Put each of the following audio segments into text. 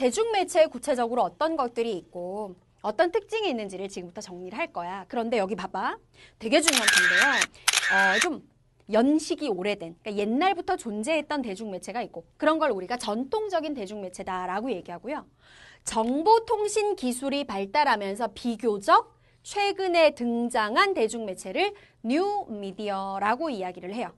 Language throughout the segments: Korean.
대중매체에 구체적으로 어떤 것들이 있고 어떤 특징이 있는지를 지금부터 정리를 할 거야. 그런데 여기 봐봐. 되게 중요한 건데요. 좀 연식이 오래된, 그러니까 옛날부터 존재했던 대중매체가 있고 그런 걸 우리가 전통적인 대중매체다라고 얘기하고요. 정보통신 기술이 발달하면서 비교적 최근에 등장한 대중매체를 뉴미디어라고 이야기를 해요.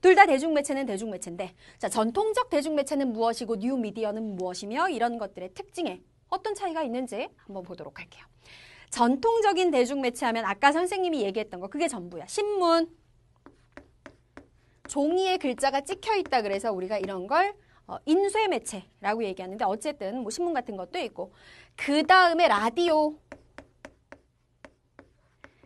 둘 다 대중매체는 대중매체인데 자, 전통적 대중매체는 무엇이고 뉴미디어는 무엇이며 이런 것들의 특징에 어떤 차이가 있는지 한번 보도록 할게요. 전통적인 대중매체 하면 아까 선생님이 얘기했던 거 그게 전부야. 신문, 종이에 글자가 찍혀 있다 그래서 우리가 이런 걸 인쇄매체라고 얘기하는데 어쨌든 뭐 신문 같은 것도 있고 그 다음에 라디오,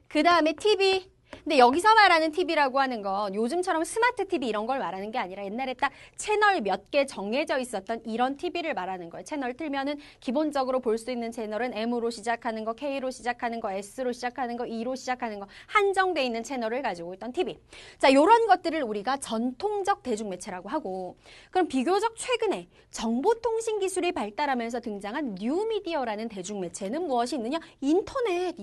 그 다음에 TV. 근데 여기서 말하는 TV라고 하는 건 요즘처럼 스마트 TV 이런 걸 말하는 게 아니라 옛날에 딱 채널 몇 개 정해져 있었던 이런 TV를 말하는 거예요. 채널 틀면은 기본적으로 볼 수 있는 채널은 M으로 시작하는 거, K로 시작하는 거, S로 시작하는 거, E로 시작하는 거 한정돼 있는 채널을 가지고 있던 TV. 자, 요런 것들을 우리가 전통적 대중매체라고 하고 그럼 비교적 최근에 정보통신 기술이 발달하면서 등장한 뉴미디어라는 대중매체는 무엇이 있느냐? 인터넷.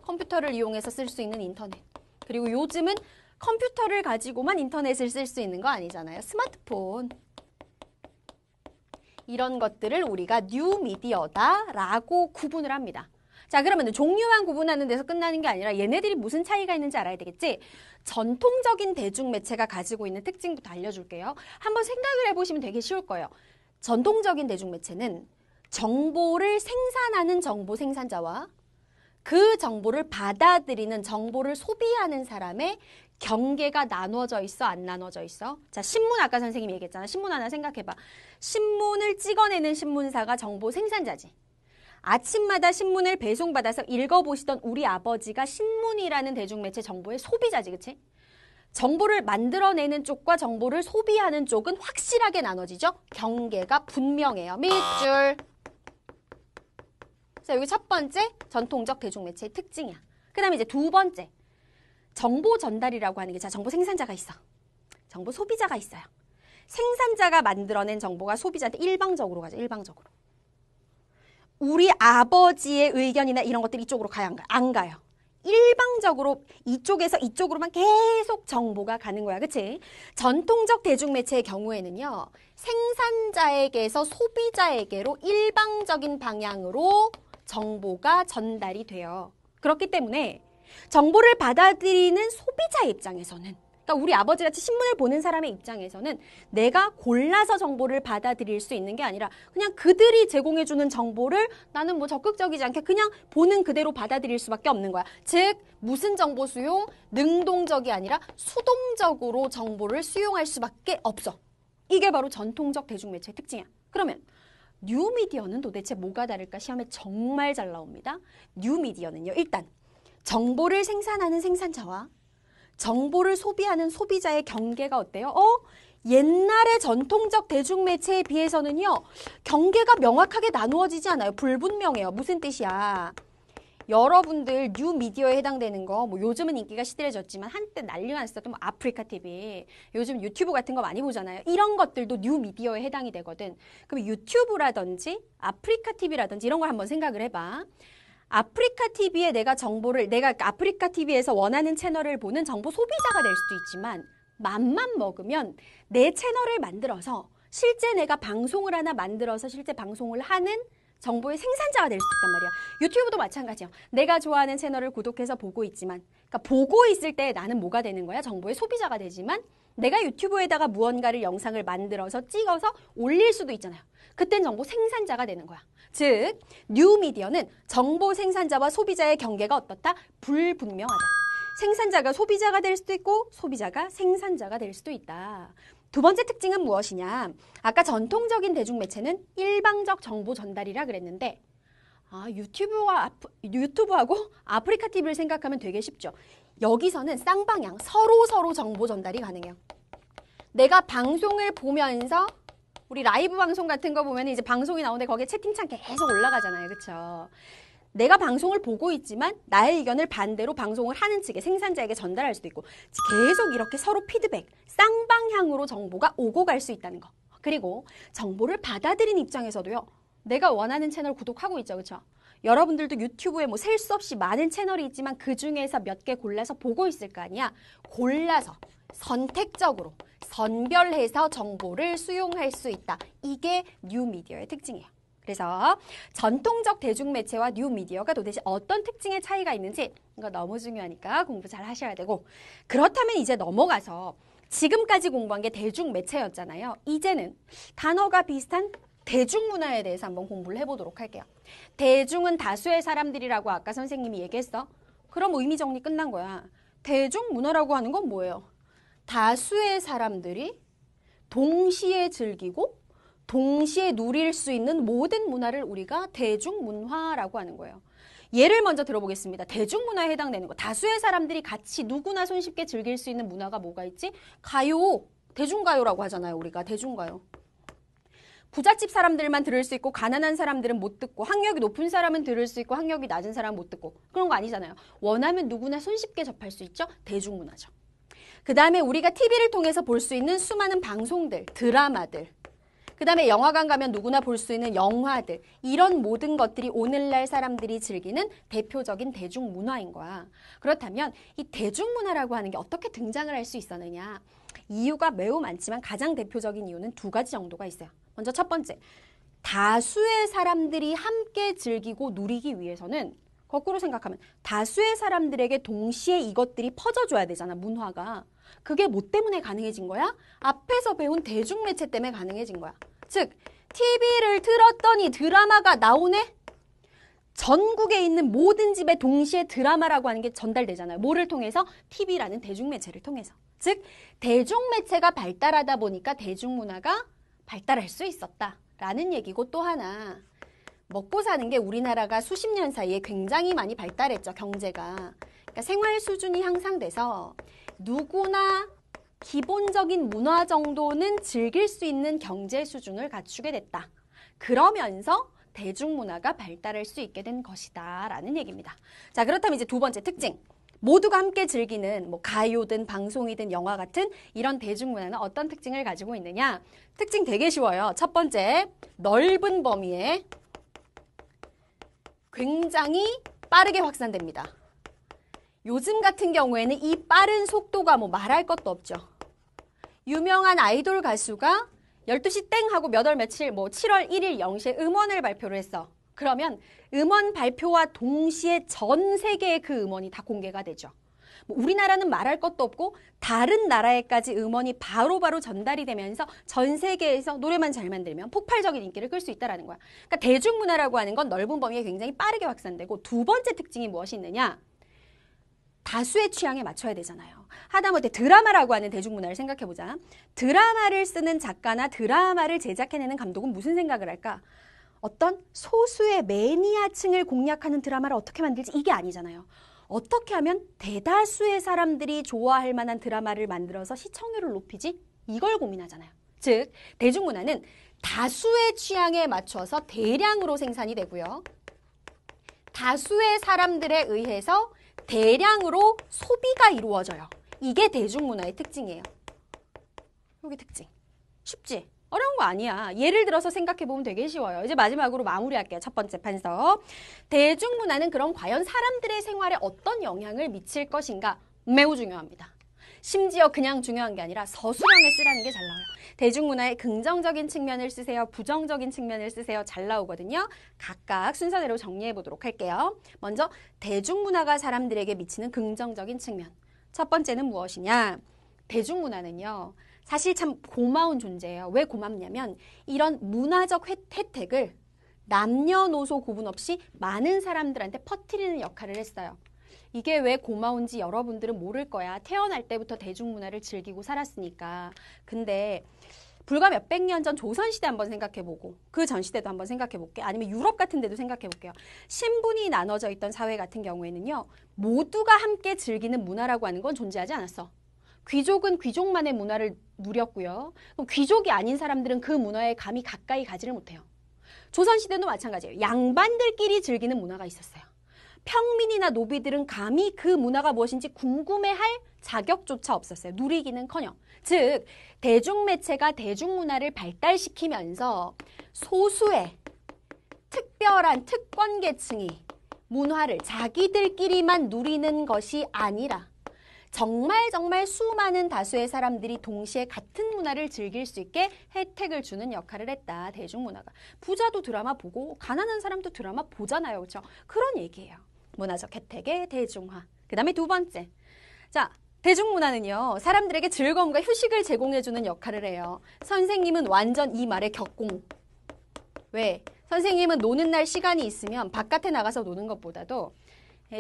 컴퓨터를 이용해서 쓸 수 있는 인터넷. 그리고 요즘은 컴퓨터를 가지고만 인터넷을 쓸 수 있는 거 아니잖아요. 스마트폰. 이런 것들을 우리가 뉴미디어다라고 구분을 합니다. 자, 그러면 종류만 구분하는 데서 끝나는 게 아니라 얘네들이 무슨 차이가 있는지 알아야 되겠지? 전통적인 대중매체가 가지고 있는 특징부터 알려줄게요. 한번 생각을 해보시면 되게 쉬울 거예요. 전통적인 대중매체는 정보를 생산하는 정보 생산자와 그 정보를 받아들이는 정보를 소비하는 사람의 경계가 나눠져 있어? 안 나눠져 있어? 자, 신문 아까 선생님이 얘기했잖아. 신문 하나 생각해봐. 신문을 찍어내는 신문사가 정보 생산자지. 아침마다 신문을 배송받아서 읽어보시던 우리 아버지가 신문이라는 대중매체 정보의 소비자지. 그치? 정보를 만들어내는 쪽과 정보를 소비하는 쪽은 확실하게 나눠지죠? 경계가 분명해요. 밑줄. 자, 여기 첫 번째 전통적 대중매체의 특징이야. 그 다음에 이제 두 번째 정보 전달이라고 하는 게 자, 정보 생산자가 있어. 정보 소비자가 있어요. 생산자가 만들어낸 정보가 소비자한테 일방적으로 가죠. 일방적으로. 우리 아버지의 의견이나 이런 것들이 이쪽으로 가요? 안 가요? 안 가요. 일방적으로 이쪽에서 이쪽으로만 계속 정보가 가는 거야. 그치? 전통적 대중매체의 경우에는요. 생산자에게서 소비자에게로 일방적인 방향으로 정보가 전달이 돼요. 그렇기 때문에 정보를 받아들이는 소비자 입장에서는 그러니까 우리 아버지같이 신문을 보는 사람의 입장에서는 내가 골라서 정보를 받아들일 수 있는 게 아니라 그냥 그들이 제공해주는 정보를 나는 뭐 적극적이지 않게 그냥 보는 그대로 받아들일 수밖에 없는 거야. 즉 무슨 정보 수용? 능동적이 아니라 수동적으로 정보를 수용할 수밖에 없어. 이게 바로 전통적 대중매체의 특징이야. 그러면 뉴미디어는 도대체 뭐가 다를까? 시험에 정말 잘 나옵니다. 뉴미디어는요. 일단 정보를 생산하는 생산자와 정보를 소비하는 소비자의 경계가 어때요? 옛날의 전통적 대중매체에 비해서는요. 경계가 명확하게 나누어지지 않아요. 불분명해요. 무슨 뜻이야? 여러분들 뉴미디어에 해당되는 거 뭐 요즘은 인기가 시들해졌지만 한때 난리가 났었던 뭐 아프리카 TV, 요즘 유튜브 같은 거 많이 보잖아요. 이런 것들도 뉴미디어에 해당이 되거든. 그럼 유튜브라든지 아프리카 TV라든지 이런 걸 한번 생각을 해봐. 아프리카 TV에 내가 아프리카 TV에서 원하는 채널을 보는 정보 소비자가 될 수도 있지만 맘만 먹으면 내 채널을 만들어서 실제 내가 방송을 하나 만들어서 실제 방송을 하는 정보의 생산자가 될 수 있단 말이야. 유튜브도 마찬가지야. 내가 좋아하는 채널을 구독해서 보고 있지만 그러니까 보고 있을 때 나는 뭐가 되는 거야? 정보의 소비자가 되지만 내가 유튜브에다가 무언가를 영상을 만들어서 찍어서 올릴 수도 있잖아요. 그땐 정보 생산자가 되는 거야. 즉 뉴미디어는 정보 생산자와 소비자의 경계가 어떻다? 불분명하다. 생산자가 소비자가 될 수도 있고 소비자가 생산자가 될 수도 있다. 두 번째 특징은 무엇이냐? 아까 전통적인 대중매체는 일방적 정보 전달이라 그랬는데 유튜브하고 아프리카 TV를 생각하면 되게 쉽죠. 여기서는 쌍방향 서로 정보 전달이 가능해요. 내가 방송을 보면서 우리 라이브 방송 같은 거 보면 이제 방송이 나오는데 거기에 채팅창 계속 올라가잖아요. 그렇죠? 내가 방송을 보고 있지만 나의 의견을 반대로 방송을 하는 측의 생산자에게 전달할 수도 있고 계속 이렇게 서로 피드백, 쌍방향으로 정보가 오고 갈 수 있다는 거. 그리고 정보를 받아들인 입장에서도요. 내가 원하는 채널 구독하고 있죠. 그렇죠? 여러분들도 유튜브에 뭐 셀 수 없이 많은 채널이 있지만 그 중에서 몇 개 골라서 보고 있을 거 아니야. 골라서 선택적으로 선별해서 정보를 수용할 수 있다. 이게 뉴미디어의 특징이에요. 그래서 전통적 대중매체와 뉴미디어가 도대체 어떤 특징의 차이가 있는지 이거 너무 중요하니까 공부 잘 하셔야 되고, 그렇다면 이제 넘어가서 지금까지 공부한 게 대중매체였잖아요. 이제는 단어가 비슷한 대중문화에 대해서 한번 공부를 해보도록 할게요. 대중은 다수의 사람들이라고 아까 선생님이 얘기했어. 그럼 의미 정리 끝난 거야. 대중문화라고 하는 건 뭐예요? 다수의 사람들이 동시에 즐기고 동시에 누릴 수 있는 모든 문화를 우리가 대중문화라고 하는 거예요. 예를 먼저 들어보겠습니다. 대중문화에 해당되는 거. 다수의 사람들이 같이 누구나 손쉽게 즐길 수 있는 문화가 뭐가 있지? 가요. 대중가요라고 하잖아요. 우리가 대중가요. 부잣집 사람들만 들을 수 있고 가난한 사람들은 못 듣고, 학력이 높은 사람은 들을 수 있고 학력이 낮은 사람은 못 듣고, 그런 거 아니잖아요. 원하면 누구나 손쉽게 접할 수 있죠. 대중문화죠. 그 다음에 우리가 TV를 통해서 볼 수 있는 수많은 방송들, 드라마들, 그 다음에 영화관 가면 누구나 볼 수 있는 영화들, 이런 모든 것들이 오늘날 사람들이 즐기는 대표적인 대중문화인 거야. 그렇다면 이 대중문화라고 하는 게 어떻게 등장을 할 수 있었느냐? 이유가 매우 많지만 가장 대표적인 이유는 두 가지 정도가 있어요. 먼저 첫 번째, 다수의 사람들이 함께 즐기고 누리기 위해서는 거꾸로 생각하면 다수의 사람들에게 동시에 이것들이 퍼져줘야 되잖아, 문화가. 그게 뭐 때문에 가능해진 거야? 앞에서 배운 대중매체 때문에 가능해진 거야. 즉, TV를 틀었더니 드라마가 나오네? 전국에 있는 모든 집에 동시에 드라마라고 하는 게 전달되잖아요. 뭐를 통해서? TV라는 대중매체를 통해서. 즉, 대중매체가 발달하다 보니까 대중문화가 발달할 수 있었다라는 얘기고, 또 하나, 먹고 사는 게 우리나라가 수십 년 사이에 굉장히 많이 발달했죠, 경제가. 그러니까 생활 수준이 향상돼서 누구나 기본적인 문화 정도는 즐길 수 있는 경제 수준을 갖추게 됐다. 그러면서 대중문화가 발달할 수 있게 된 것이다 라는 얘기입니다. 자, 그렇다면 이제 두 번째 특징. 모두가 함께 즐기는 뭐 가요든 방송이든 영화 같은 이런 대중문화는 어떤 특징을 가지고 있느냐? 특징 되게 쉬워요. 첫 번째, 넓은 범위에 굉장히 빠르게 확산됩니다. 요즘 같은 경우에는 이 빠른 속도가 뭐 말할 것도 없죠. 유명한 아이돌 가수가 12시 땡 하고 몇 월 며칠 뭐 7월 1일 0시에 음원을 발표를 했어. 그러면 음원 발표와 동시에 전 세계의 그 음원이 다 공개가 되죠. 뭐 우리나라는 말할 것도 없고 다른 나라에까지 음원이 바로바로 전달이 되면서 전 세계에서 노래만 잘 만들면 폭발적인 인기를 끌 수 있다는 거야. 그러니까 대중문화라고 하는 건 넓은 범위에 굉장히 빠르게 확산되고, 두 번째 특징이 무엇이 있느냐? 다수의 취향에 맞춰야 되잖아요. 하다못해 드라마라고 하는 대중문화를 생각해보자. 드라마를 쓰는 작가나 드라마를 제작해내는 감독은 무슨 생각을 할까? 어떤 소수의 매니아층을 공략하는 드라마를 어떻게 만들지? 이게 아니잖아요. 어떻게 하면 대다수의 사람들이 좋아할 만한 드라마를 만들어서 시청률을 높이지? 이걸 고민하잖아요. 즉, 대중문화는 다수의 취향에 맞춰서 대량으로 생산이 되고요. 다수의 사람들에 의해서 대량으로 소비가 이루어져요. 이게 대중문화의 특징이에요. 여기 특징. 쉽지? 어려운 거 아니야. 예를 들어서 생각해보면 되게 쉬워요. 이제 마지막으로 마무리할게요. 첫 번째 판서. 대중문화는 그럼 과연 사람들의 생활에 어떤 영향을 미칠 것인가? 매우 중요합니다. 심지어 그냥 중요한 게 아니라 서술형을 쓰라는 게 잘 나와요. 대중문화의 긍정적인 측면을 쓰세요. 부정적인 측면을 쓰세요. 잘 나오거든요. 각각 순서대로 정리해 보도록 할게요. 먼저 대중문화가 사람들에게 미치는 긍정적인 측면. 첫 번째는 무엇이냐? 대중문화는요, 사실 참 고마운 존재예요. 왜 고맙냐면 이런 문화적 혜택을 남녀노소 구분 없이 많은 사람들한테 퍼뜨리는 역할을 했어요. 이게 왜 고마운지 여러분들은 모를 거야. 태어날 때부터 대중문화를 즐기고 살았으니까. 근데 불과 몇백 년 전 조선시대 한번 생각해보고 그 전시대도 한번 생각해볼게. 아니면 유럽 같은 데도 생각해볼게요. 신분이 나눠져 있던 사회 같은 경우에는요, 모두가 함께 즐기는 문화라고 하는 건 존재하지 않았어. 귀족은 귀족만의 문화를 누렸고요. 그럼 귀족이 아닌 사람들은 그 문화에 감히 가까이 가지를 못해요. 조선시대도 마찬가지예요. 양반들끼리 즐기는 문화가 있었어요. 평민이나 노비들은 감히 그 문화가 무엇인지 궁금해할 자격조차 없었어요. 누리기는커녕. 즉, 대중매체가 대중문화를 발달시키면서 소수의 특별한 특권 계층이 문화를 자기들끼리만 누리는 것이 아니라 정말 수많은 다수의 사람들이 동시에 같은 문화를 즐길 수 있게 혜택을 주는 역할을 했다. 대중문화가. 부자도 드라마 보고 가난한 사람도 드라마 보잖아요. 그렇죠? 그런 얘기예요. 문화적 혜택의 대중화. 그 다음에 두 번째. 자, 대중문화는요. 사람들에게 즐거움과 휴식을 제공해주는 역할을 해요. 선생님은 완전 이 말에 격공. 왜? 선생님은 노는 날 시간이 있으면 바깥에 나가서 노는 것보다도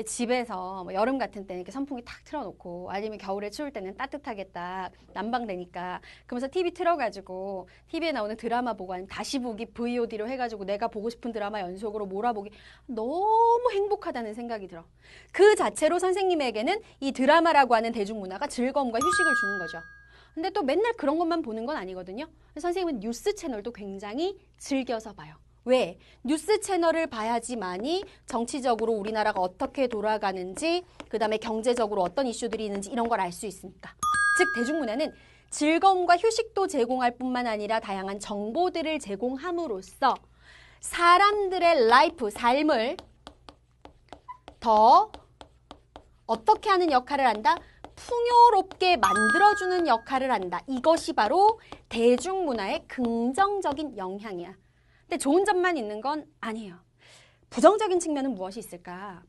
집에서 뭐 여름 같은 때는 이렇게 선풍기 탁 틀어놓고 아니면 겨울에 추울 때는 따뜻하게 딱 난방되니까 그러면서 TV 틀어가지고 TV에 나오는 드라마 보고 아니면 다시 보기 VOD로 해가지고 내가 보고 싶은 드라마 연속으로 몰아보기 너무 행복하다는 생각이 들어. 그 자체로 선생님에게는 이 드라마라고 하는 대중문화가 즐거움과 휴식을 주는 거죠. 근데 또 맨날 그런 것만 보는 건 아니거든요. 선생님은 뉴스 채널도 굉장히 즐겨서 봐요. 왜? 뉴스 채널을 봐야지만이 정치적으로 우리나라가 어떻게 돌아가는지, 그 다음에 경제적으로 어떤 이슈들이 있는지 이런 걸 알 수 있으니까. 즉 대중문화는 즐거움과 휴식도 제공할 뿐만 아니라 다양한 정보들을 제공함으로써 사람들의 라이프, 삶을 더 어떻게 하는 역할을 한다? 풍요롭게 만들어주는 역할을 한다. 이것이 바로 대중문화의 긍정적인 영향이야. 근데 좋은 점만 있는 건 아니에요. 부정적인 측면은 무엇이 있을까?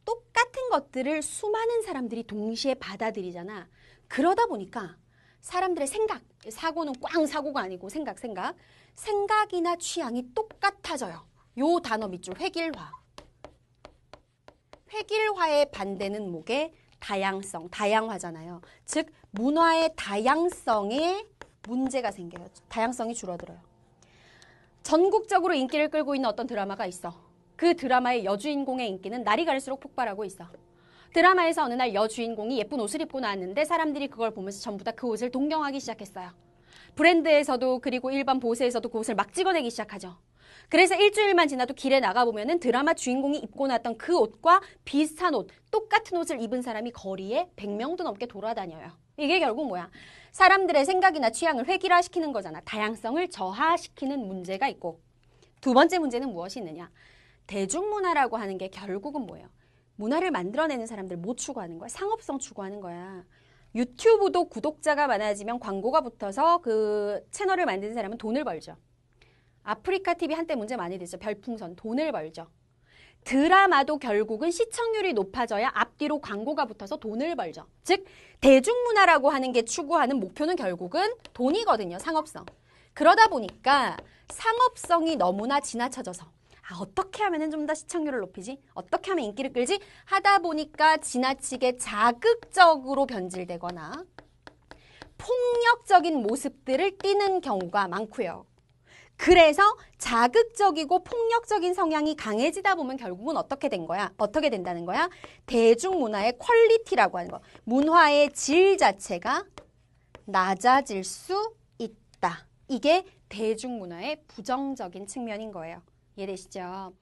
똑같은 것들을 수많은 사람들이 동시에 받아들이잖아. 그러다 보니까 사람들의 생각, 사고는 꽝 사고가 아니고 생각이나 취향이 똑같아져요. 요 단어 밑줄 획일화. 획일화의 반대는 뭐게? 다양성, 다양화잖아요. 즉 문화의 다양성에 문제가 생겨요. 다양성이 줄어들어요. 전국적으로 인기를 끌고 있는 어떤 드라마가 있어. 그 드라마의 여주인공의 인기는 날이 갈수록 폭발하고 있어. 드라마에서 어느 날 여주인공이 예쁜 옷을 입고 나왔는데 사람들이 그걸 보면서 전부 다 그 옷을 동경하기 시작했어요. 브랜드에서도 그리고 일반 보세에서도 그 옷을 막 찍어내기 시작하죠. 그래서 일주일만 지나도 길에 나가보면은 드라마 주인공이 입고 나왔던 그 옷과 비슷한 옷, 똑같은 옷을 입은 사람이 거리에 100명도 넘게 돌아다녀요. 이게 결국 뭐야? 사람들의 생각이나 취향을 획일화시키는 거잖아. 다양성을 저하시키는 문제가 있고. 두 번째 문제는 무엇이 있느냐? 대중문화라고 하는 게 결국은 뭐예요? 문화를 만들어내는 사람들 뭐 추구하는 거야? 상업성 추구하는 거야. 유튜브도 구독자가 많아지면 광고가 붙어서 그 채널을 만드는 사람은 돈을 벌죠. 아프리카 TV 한때 문제 많이 됐죠. 별풍선 돈을 벌죠. 드라마도 결국은 시청률이 높아져야 앞뒤로 광고가 붙어서 돈을 벌죠. 즉 대중문화라고 하는 게 추구하는 목표는 결국은 돈이거든요. 상업성. 그러다 보니까 상업성이 너무나 지나쳐져서 어떻게 하면 좀 더 시청률을 높이지? 어떻게 하면 인기를 끌지? 하다 보니까 지나치게 자극적으로 변질되거나 폭력적인 모습들을 띠는 경우가 많고요. 그래서 자극적이고 폭력적인 성향이 강해지다 보면 결국은 어떻게 된 거야? 어떻게 된다는 거야? 대중문화의 퀄리티라고 하는 거. 문화의 질 자체가 낮아질 수 있다. 이게 대중문화의 부정적인 측면인 거예요. 이해되시죠?